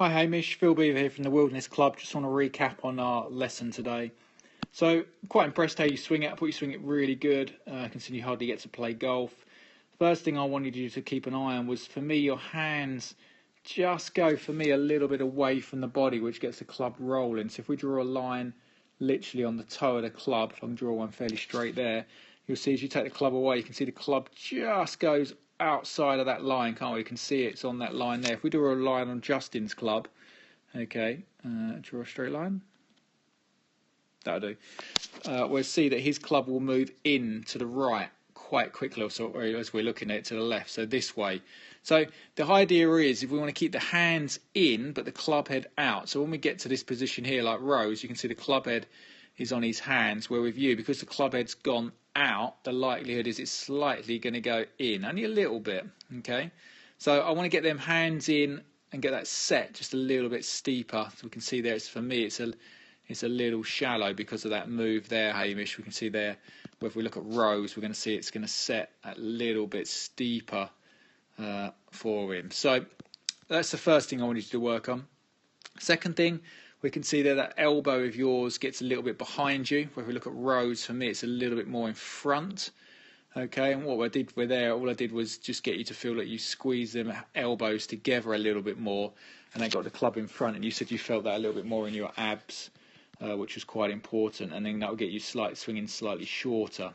Hi Hamish, Phil Beever here from the Wilderness Club. Just want to recap on our lesson today. So, quite impressed how you swing it. I thought you swing it really good, considering you hardly get to play golf. First thing I wanted you to keep an eye on was, for me, your hands just go, for me, a little bit away from the body, which gets the club rolling. So if we draw a line literally on the toe of the club, if I can draw one fairly straight there, you'll see as you take the club away, you can see the club just goes outside of that line, can't we? You can see it's on that line there. If we draw a line on Justin's club, okay, draw a straight line, that'll do. We'll see that his club will move in to the right quite quickly, so as we're looking at it to the left, so this way. So the idea is, if we want to keep the hands in but the club head out, so when we get to this position here like Rose, you can see the club head is on his hands, where with you, because the club head's gone out, the likelihood is it's slightly going to go in, only a little bit, okay? So I want to get them hands in and get that set just a little bit steeper. So we can see there, for me, it's a little shallow because of that move there, Hamish. We can see there, if we look at Rose, we're going to see it's going to set a little bit steeper for him. So that's the first thing I wanted you to work on. Second thing, we can see there that elbow of yours gets a little bit behind you. If we look at Rose, for me, it's a little bit more in front. Okay, and what I did with there, all I did was just get you to feel that you squeeze them elbows together a little bit more, and then got the club in front, and you said you felt that a little bit more in your abs, which was quite important, and then that will get you swinging slightly shorter.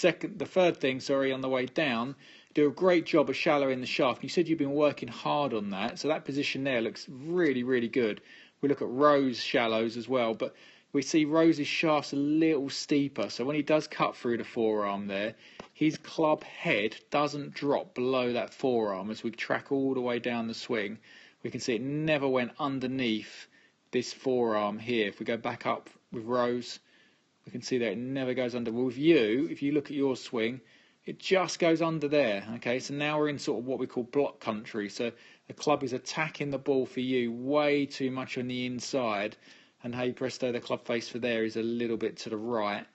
The third thing, on the way down, do a great job of shallowing the shaft. You said you've been working hard on that, so that position there looks really, really good. We look at Rose shallows as well, but we see Rose's shaft's a little steeper, so when he does cut through the forearm there, his club head doesn't drop below that forearm. As we track all the way down the swing, we can see it never went underneath this forearm here. If we go back up with Rose, we can see that it never goes under. Well, with you, if you look at your swing, it just goes under there. Okay, so now we're in sort of what we call block country. So the club is attacking the ball for you way too much on the inside, and hey presto, the club face for there is a little bit to the right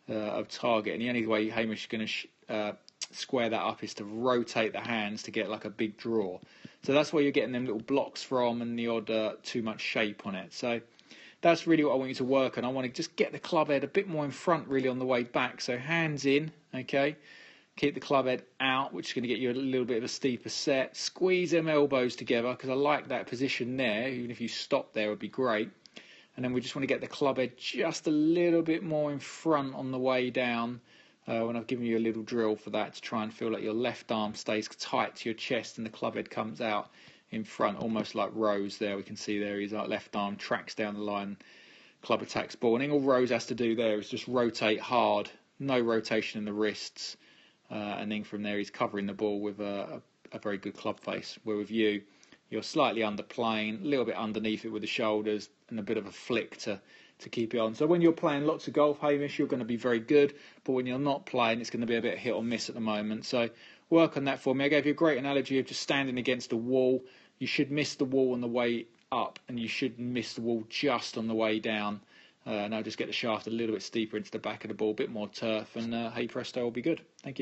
of target. And the only way Hamish is going to square that up is to rotate the hands to get like a big draw. So that's where you're getting them little blocks from, and the odd too much shape on it. So that's really what I want you to work on. I want to just get the club head a bit more in front really on the way back. So hands in, okay. Keep the club head out, which is going to get you a little bit of a steeper set. Squeeze them elbows together, because I like that position there. Even if you stop there, it would be great. And then we just want to get the club head just a little bit more in front on the way down. When I've given you a little drill for that, to try and feel like your left arm stays tight to your chest and the club head comes out in front, almost like Rose there. We can see there his left arm tracks down the line, club attacks ball. And all Rose has to do there is just rotate hard, no rotation in the wrists. And then from there he's covering the ball with a very good club face. Where with you, you're slightly underplaying, a little bit underneath it with the shoulders, and a bit of a flick to keep it on. So when you're playing lots of golf, Hamish, you're going to be very good. But when you're not playing, it's going to be a bit hit or miss at the moment. So work on that for me. I gave you a great analogy of just standing against a wall. You should miss the wall on the way up, and you should miss the wall just on the way down. Now just get the shaft a little bit steeper into the back of the ball, a bit more turf, and hey presto, will be good. Thank you.